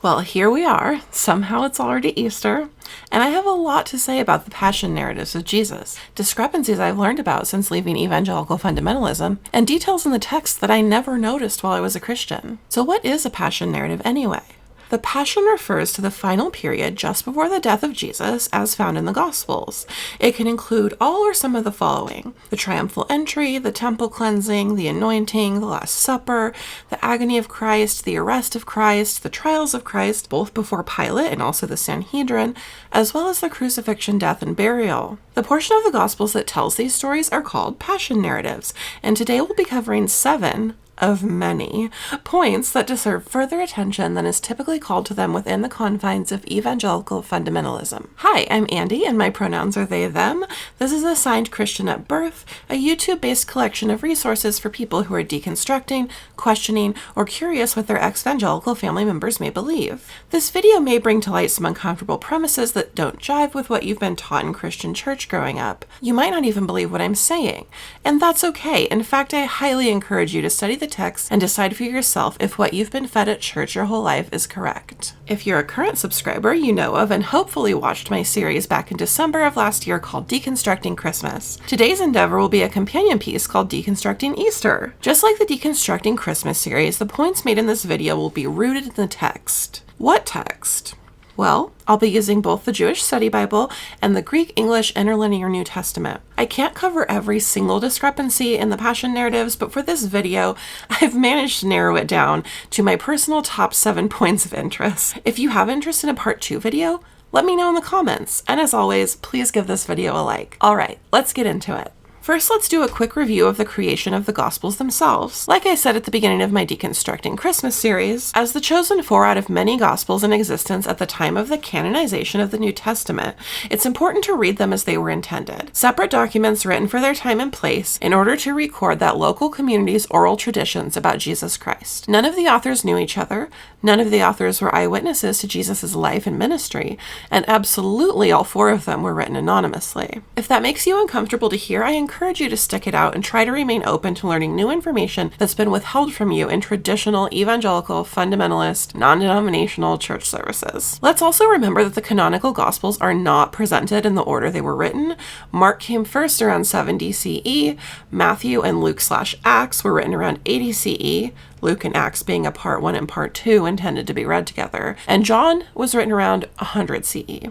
Well, here we are. Somehow it's already Easter, and I have a lot to say about the passion narratives of Jesus, discrepancies I've learned about since leaving evangelical fundamentalism, and details in the text that I never noticed while I was a Christian. So what is a passion narrative anyway? The Passion refers to the final period just before the death of Jesus as found in the Gospels. It can include all or some of the following: the Triumphal Entry, the Temple Cleansing, the Anointing, the Last Supper, the Agony of Christ, the Arrest of Christ, the Trials of Christ, both before Pilate and also the Sanhedrin, as well as the Crucifixion, Death, and Burial. The portion of the Gospels that tells these stories are called Passion narratives, and today we'll be covering 7 of many points that deserve further attention than is typically called to them within the confines of evangelical fundamentalism. Hi, I'm Andy, and my pronouns are they, them. This is Assigned Christian at Birth, a YouTube-based collection of resources for people who are deconstructing, questioning, or curious what their ex-evangelical family members may believe. This video may bring to light some uncomfortable premises that don't jive with what you've been taught in Christian church growing up. You might not even believe what I'm saying, and that's okay. In fact, I highly encourage you to study the text and decide for yourself if what you've been fed at church your whole life is correct. If you're a current subscriber, you know of and hopefully watched my series back in December of last year called Deconstructing Christmas. Today's endeavor will be a companion piece called Deconstructing Easter. Just like the Deconstructing Christmas series, the points made in this video will be rooted in the text. What text? Well, I'll be using both the Jewish Study Bible and the Greek-English Interlinear New Testament. I can't cover every single discrepancy in the Passion narratives, but for this video, I've managed to narrow it down to my personal top 7 points of interest. If you have interest in a part 2 video, let me know in the comments. And as always, please give this video a like. All right, let's get into it. First, let's do a quick review of the creation of the Gospels themselves. Like I said at the beginning of my Deconstructing Christmas series, as the chosen 4 out of many Gospels in existence at the time of the canonization of the New Testament, it's important to read them as they were intended. Separate documents written for their time and place in order to record that local community's oral traditions about Jesus Christ. None of the authors knew each other, none of the authors were eyewitnesses to Jesus' life and ministry, and absolutely all 4 of them were written anonymously. If that makes you uncomfortable to hear, I encourage you to stick it out and try to remain open to learning new information that's been withheld from you in traditional evangelical, fundamentalist, non-denominational church services. Let's also remember that the canonical Gospels are not presented in the order they were written. Mark came first around 70 CE, Matthew and Luke/Acts were written around 80 CE, Luke and Acts being a part 1 and part 2 intended to be read together, and John was written around 100 CE.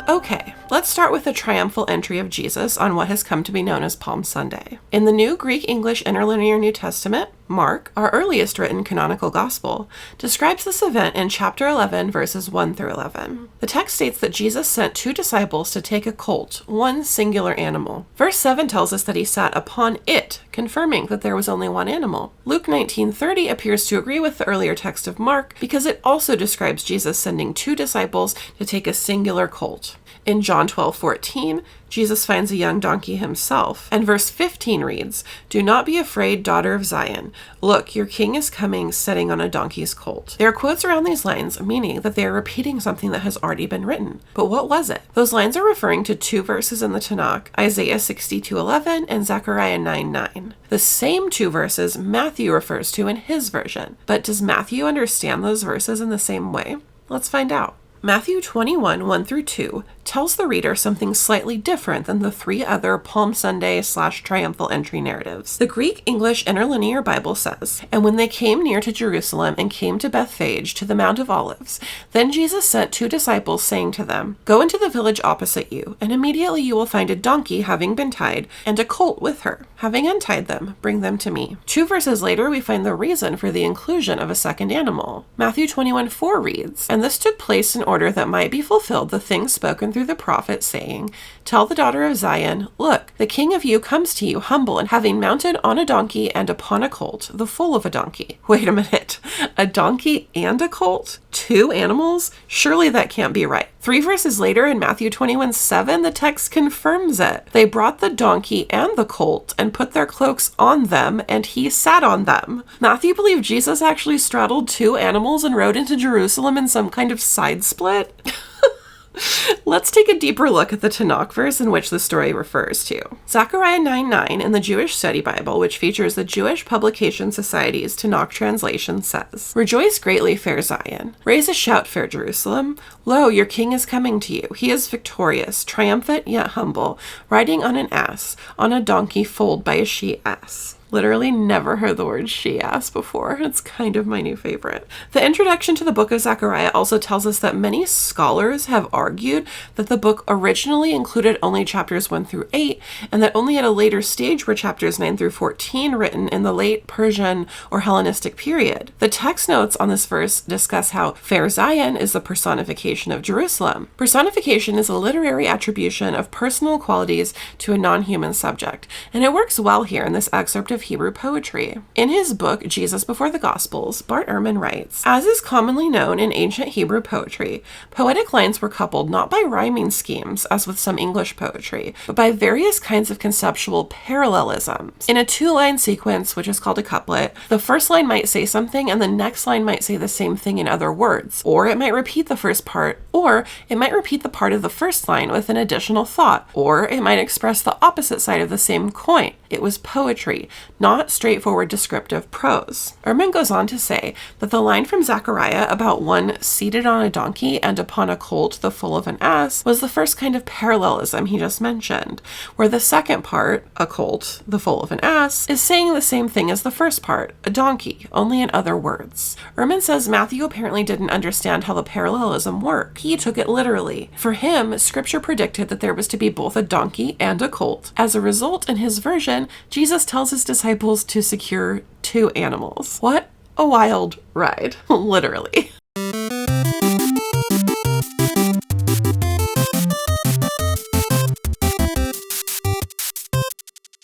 Okay, let's start with the triumphal entry of Jesus on what has come to be known as Palm Sunday. In the New Greek-English Interlinear New Testament, Mark, our earliest written canonical gospel, describes this event in chapter 11, verses 1 through 11. The text states that Jesus sent 2 disciples to take a colt, one singular animal. Verse 7 tells us that he sat upon it, confirming that there was only one animal. Luke 19:30 appears to agree with the earlier text of Mark because it also describes Jesus sending 2 disciples to take a singular colt. In John 12:14, Jesus finds a young donkey himself, and verse 15 reads, "Do not be afraid, daughter of Zion. Look, your king is coming, sitting on a donkey's colt." There are quotes around these lines, meaning that they are repeating something that has already been written. But what was it? Those lines are referring to 2 verses in the Tanakh, Isaiah 62:11 and Zechariah 9:9. The same 2 verses Matthew refers to in his version. But does Matthew understand those verses in the same way? Let's find out. Matthew 21, 1 through 2 tells the reader something slightly different than the 3 other Palm Sunday/Triumphal Entry narratives. The Greek-English Interlinear Bible says, "And when they came near to Jerusalem and came to Bethphage, to the Mount of Olives, then Jesus sent 2 disciples, saying to them, 'Go into the village opposite you, and immediately you will find a donkey having been tied, and a colt with her. Having untied them, bring them to me.'" 2 verses later, we find the reason for the inclusion of a second animal. Matthew 21:4 reads, "And this took place in order that might be fulfilled the things spoken through the prophet, saying, 'Tell the daughter of Zion, look, the king of you comes to you humble and having mounted on a donkey and upon a colt, the foal of a donkey.'" Wait a minute, a donkey and a colt? 2 animals? Surely that can't be right. 3 verses later in Matthew 21:7, the text confirms it. "They brought the donkey and the colt and put their cloaks on them, and he sat on them." Matthew believed Jesus actually straddled 2 animals and rode into Jerusalem in some kind of side split? Let's take a deeper look at the Tanakh verse in which the story refers to. Zechariah 9:9 in the Jewish Study Bible, which features the Jewish Publication Society's Tanakh translation, says, "Rejoice greatly, fair Zion. Raise a shout, fair Jerusalem. Lo, your king is coming to you. He is victorious, triumphant yet humble, riding on an ass, on a donkey foaled by a she-ass." Literally never heard the word she-ass before. It's kind of my new favorite. The introduction to the book of Zechariah also tells us that many scholars have argued that the book originally included only chapters 1 through 8, and that only at a later stage were chapters 9 through 14 written in the late Persian or Hellenistic period. The text notes on this verse discuss how fair Zion is the personification of Jerusalem. Personification is a literary attribution of personal qualities to a non-human subject, and it works well here in this excerpt of Hebrew poetry. In his book, Jesus Before the Gospels, Bart Ehrman writes, "As is commonly known in ancient Hebrew poetry, poetic lines were coupled not by rhyming schemes, as with some English poetry, but by various kinds of conceptual parallelisms. In a two-line sequence, which is called a couplet, the first line might say something and the next line might say the same thing in other words, or it might repeat the first part, or it might repeat the part of the first line with an additional thought, or it might express the opposite side of the same coin. It was poetry, not straightforward descriptive prose." Ehrman goes on to say that the line from Zechariah about one seated on a donkey and upon a colt the foal of an ass was the first kind of parallelism he just mentioned, where the second part, a colt, the foal of an ass, is saying the same thing as the first part, a donkey, only in other words. Ehrman says Matthew apparently didn't understand how the parallelism worked. He took it literally. For him, scripture predicted that there was to be both a donkey and a colt. As a result, in his version, Jesus tells his disciples to secure two animals. What a wild ride, literally.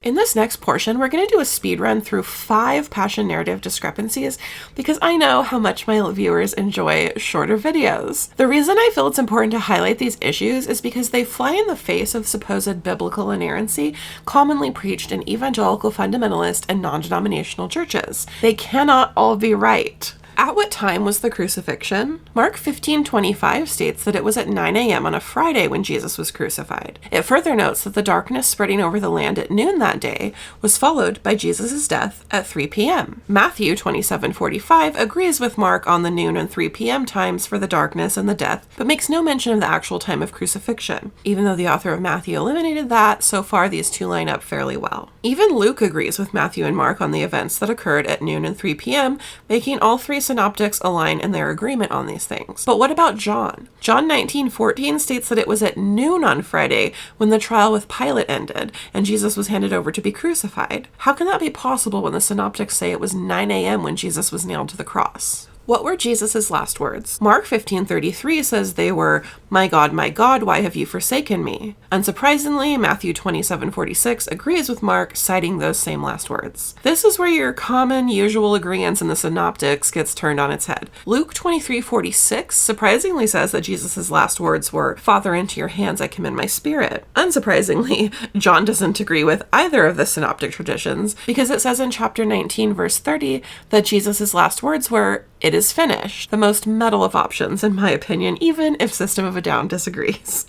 In this next portion, we're going to do a speed run through 5 passion narrative discrepancies because I know how much my viewers enjoy shorter videos. The reason I feel it's important to highlight these issues is because they fly in the face of supposed biblical inerrancy commonly preached in evangelical fundamentalist and non-denominational churches. They cannot all be right. At what time was the crucifixion? Mark 15:25 states that it was at 9 a.m. on a Friday when Jesus was crucified. It further notes that the darkness spreading over the land at noon that day was followed by Jesus' death at 3 p.m. Matthew 27:45 agrees with Mark on the noon and 3 p.m. times for the darkness and the death, but makes no mention of the actual time of crucifixion. Even though the author of Matthew eliminated that, so far these two line up fairly well. Even Luke agrees with Matthew and Mark on the events that occurred at noon and 3 p.m., making all three synoptics align in their agreement on these things. But what about John? John 19:14 states that it was at noon on Friday when the trial with Pilate ended and Jesus was handed over to be crucified. How can that be possible when the synoptics say it was 9 a.m. when Jesus was nailed to the cross? What were Jesus' last words? Mark 15:33 says they were, my God, why have you forsaken me?" Unsurprisingly, Matthew 27:46 agrees with Mark, citing those same last words. This is where your common, usual agreement in the synoptics gets turned on its head. Luke 23:46 surprisingly says that Jesus' last words were, Father, into your hands I commend my spirit. Unsurprisingly, John doesn't agree with either of the synoptic traditions because it says in chapter 19, verse 30, that Jesus' last words were, it is finished. The most metal of options, in my opinion, even if System of a Down disagrees.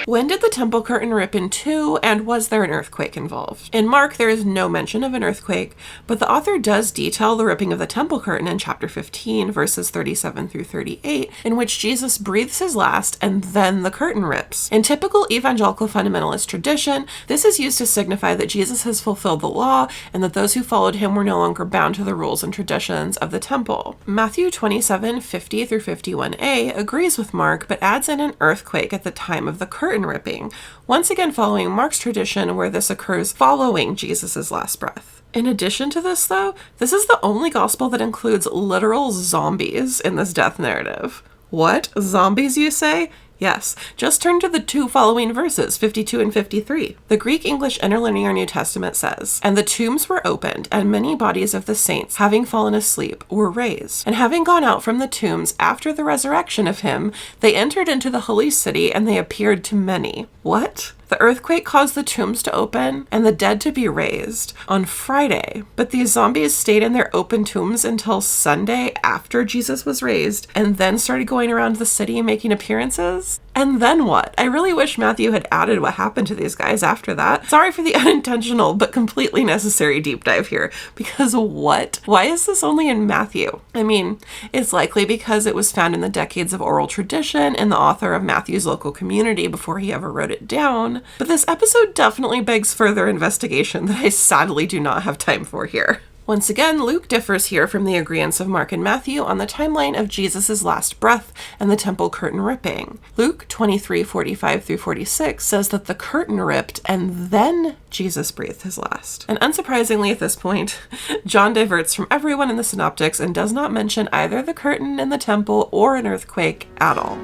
When did the temple curtain rip in two, and was there an earthquake involved? In Mark, there is no mention of an earthquake, but the author does detail the ripping of the temple curtain in chapter 15, verses 37 through 38, in which Jesus breathes his last and then the curtain rips. In typical evangelical fundamentalist tradition, this is used to signify that Jesus has fulfilled the law and that those who followed him were no longer bound to the rules and traditions of the temple. Matthew 27:50 through 51a agrees with Mark, but adds in an earthquake at the time of the curtain ripping, once again following Mark's tradition where this occurs following Jesus' last breath. In addition to this, though, this is the only gospel that includes literal zombies in this death narrative. What? Zombies, you say? Yes, just turn to the two following verses, 52 and 53. The Greek-English Interlinear New Testament says, "And the tombs were opened, and many bodies of the saints, having fallen asleep, were raised. And having gone out from the tombs after the resurrection of him, they entered into the holy city, and they appeared to many." What? The earthquake caused the tombs to open and the dead to be raised on Friday, but these zombies stayed in their open tombs until Sunday after Jesus was raised and then started going around the city making appearances. And then what? I really wish Matthew had added what happened to these guys after that. Sorry for the unintentional but completely necessary deep dive here, because what? Why is this only in Matthew? I mean, it's likely because it was found in the decades of oral tradition and the author of Matthew's local community before he ever wrote it down, but this episode definitely begs further investigation that I sadly do not have time for here. Once again, Luke differs here from the agreeance of Mark and Matthew on the timeline of Jesus' last breath and the temple curtain ripping. Luke 23:45 through 46 says that the curtain ripped and then Jesus breathed his last. And unsurprisingly at this point, John diverts from everyone in the synoptics and does not mention either the curtain in the temple or an earthquake at all.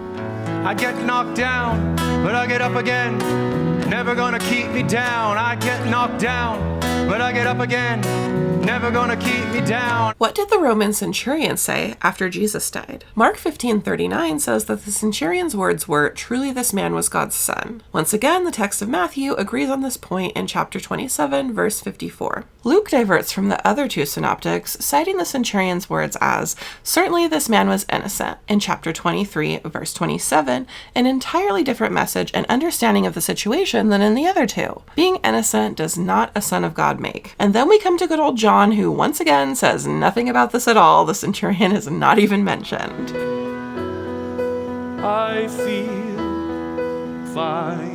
I get knocked down, but I get up again. Never gonna keep me down. I get knocked down, but I get up again. Never gonna keep me down. What did the Roman centurion say after Jesus died? Mark 15:39 says that the centurion's words were, "Truly this man was God's son." Once again, the text of Matthew agrees on this point in chapter 27, verse 54. Luke diverts from the other two synoptics, citing the centurion's words as, "Certainly this man was innocent," in chapter 23, verse 27, an entirely different message and understanding of the situation than in the other two. Being innocent does not a son of God make. And then we come to good old John, who once again says nothing about this at all. The centurion is not even mentioned. I feel fine.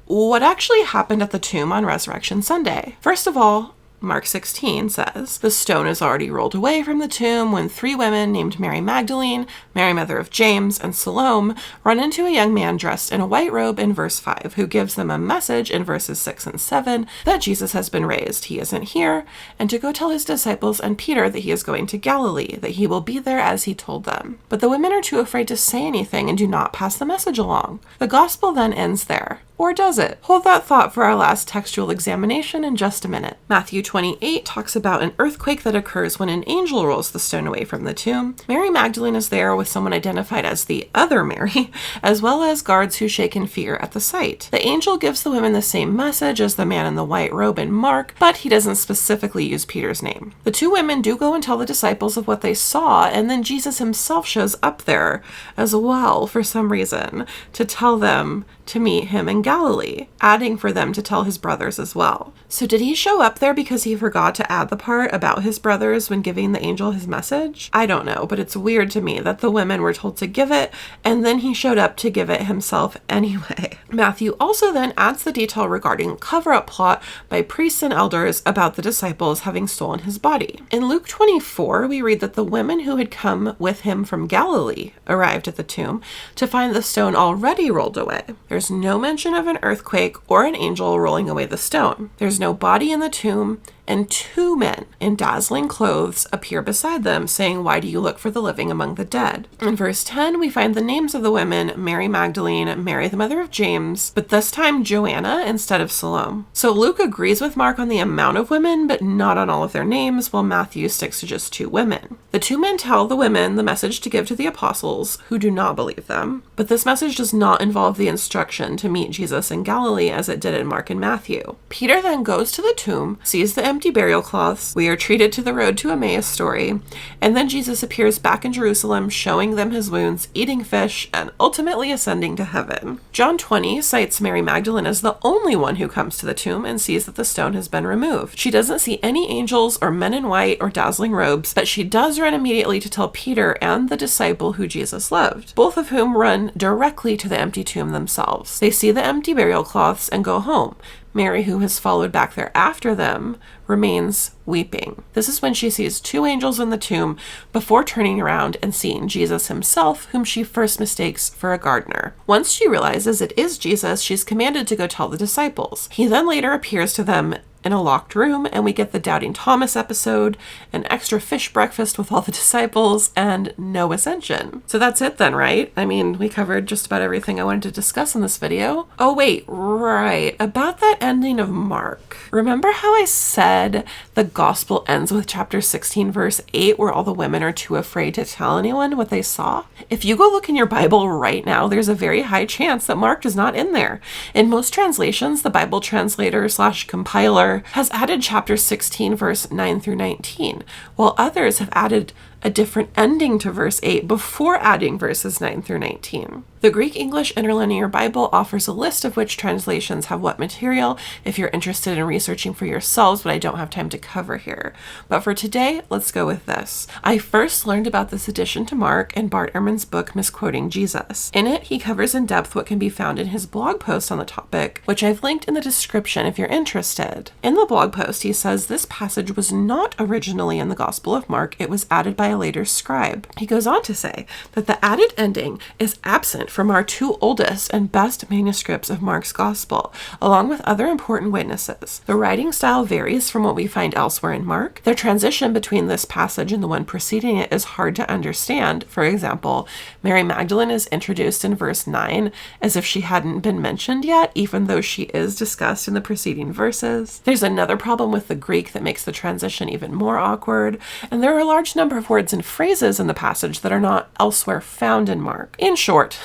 What actually happened at the tomb on Resurrection Sunday? First of all, Mark 16 says, "The stone is already rolled away from the tomb when 3 women named Mary Magdalene, Mary mother of James, and Salome run into a young man dressed in a white robe," in verse 5, who gives them a message in verses 6 and 7 that Jesus has been raised, he isn't here, and to go tell his disciples and Peter that he is going to Galilee, that he will be there as he told them. But the women are too afraid to say anything and do not pass the message along. The gospel then ends there. Or does it? Hold that thought for our last textual examination in just a minute. Matthew 28 talks about an earthquake that occurs when an angel rolls the stone away from the tomb. Mary Magdalene is there with someone identified as the other Mary, as well as guards who shake in fear at the sight. The angel gives the women the same message as the man in the white robe in Mark, but he doesn't specifically use Peter's name. The 2 women do go and tell the disciples of what they saw, and then Jesus himself shows up there as well for some reason to tell them to meet him in Galilee, adding for them to tell his brothers as well. So did he show up there because he forgot to add the part about his brothers when giving the angel his message? I don't know, but it's weird to me that the women were told to give it, and then he showed up to give it himself anyway. Matthew also then adds the detail regarding cover-up plot by priests and elders about the disciples having stolen his body. In Luke 24, we read that the women who had come with him from Galilee arrived at the tomb to find the stone already rolled away. There's no mention of an earthquake or an angel rolling away the stone. There's no body in the tomb, and 2 men in dazzling clothes appear beside them, saying, "Why do you look for the living among the dead?" In verse 10, we find the names of the women, Mary Magdalene, Mary the mother of James, but this time Joanna instead of Salome. So Luke agrees with Mark on the amount of women, but not on all of their names, while Matthew sticks to just 2 women. The 2 men tell the women the message to give to the apostles, who do not believe them, but this message does not involve the instruction to meet Jesus in Galilee as it did in Mark and Matthew. Peter then goes to the tomb, sees the empty burial cloths, we are treated to the road to Emmaus story, and then Jesus appears back in Jerusalem, showing them his wounds, eating fish, and ultimately ascending to heaven. John 20 cites Mary Magdalene as the only one who comes to the tomb and sees that the stone has been removed. She doesn't see any angels or men in white or dazzling robes, but she does run immediately to tell Peter and the disciple who Jesus loved, both of whom run directly to the empty tomb themselves. They see the empty burial cloths and go home. Mary, who has followed back there after them, remains weeping. This is when she sees 2 angels in the tomb before turning around and seeing Jesus himself, whom she first mistakes for a gardener. Once she realizes it is Jesus, she's commanded to go tell the disciples. He then later appears to them in a locked room, and we get the Doubting Thomas episode, an extra fish breakfast with all the disciples, and no ascension. So that's it then, right? I mean, we covered just about everything I wanted to discuss in this video. Oh wait, right, about that ending of Mark. Remember how I said the gospel ends with chapter 16 verse 8 where all the women are too afraid to tell anyone what they saw? If you go look in your Bible right now, there's a very high chance that Mark is not in there. In most translations, the Bible translator / compiler has added chapter 16 verse 9 through 19, while others have added a different ending to verse 8 before adding verses 9 through 19. The Greek-English Interlinear Bible offers a list of which translations have what material if you're interested in researching for yourselves, but I don't have time to cover here. But for today, let's go with this. I first learned about this addition to Mark in Bart Ehrman's book, Misquoting Jesus. In it, he covers in depth what can be found in his blog post on the topic, which I've linked in the description if you're interested. In the blog post, he says this passage was not originally in the Gospel of Mark, it was added by a later scribe. He goes on to say that the added ending is absent from our two oldest and best manuscripts of Mark's Gospel, along with other important witnesses. The writing style varies from what we find elsewhere in Mark. The transition between this passage and the one preceding it is hard to understand. For example, Mary Magdalene is introduced in verse 9 as if she hadn't been mentioned yet, even though she is discussed in the preceding verses. There's another problem with the Greek that makes the transition even more awkward, and there are a large number of words and phrases in the passage that are not elsewhere found in Mark. In short,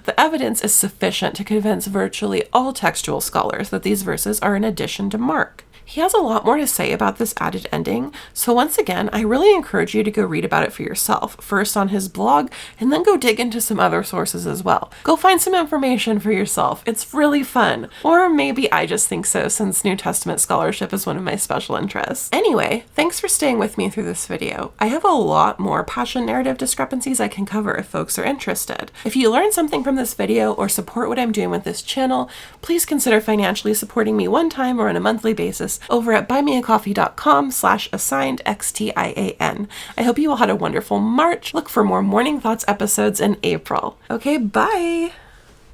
the evidence is sufficient to convince virtually all textual scholars that these verses are an addition to Mark. He has a lot more to say about this added ending, so once again, I really encourage you to go read about it for yourself, first on his blog, and then go dig into some other sources as well. Go find some information for yourself. It's really fun. Or maybe I just think so, since New Testament scholarship is one of my special interests. Anyway, thanks for staying with me through this video. I have a lot more passion narrative discrepancies I can cover if folks are interested. If you learned something from this video or support what I'm doing with this channel, please consider financially supporting me one time or on a monthly basis over at buymeacoffee.com/assignedxtian. I hope you all had a wonderful March. Look for more Morning Thoughts episodes in April. Okay, bye!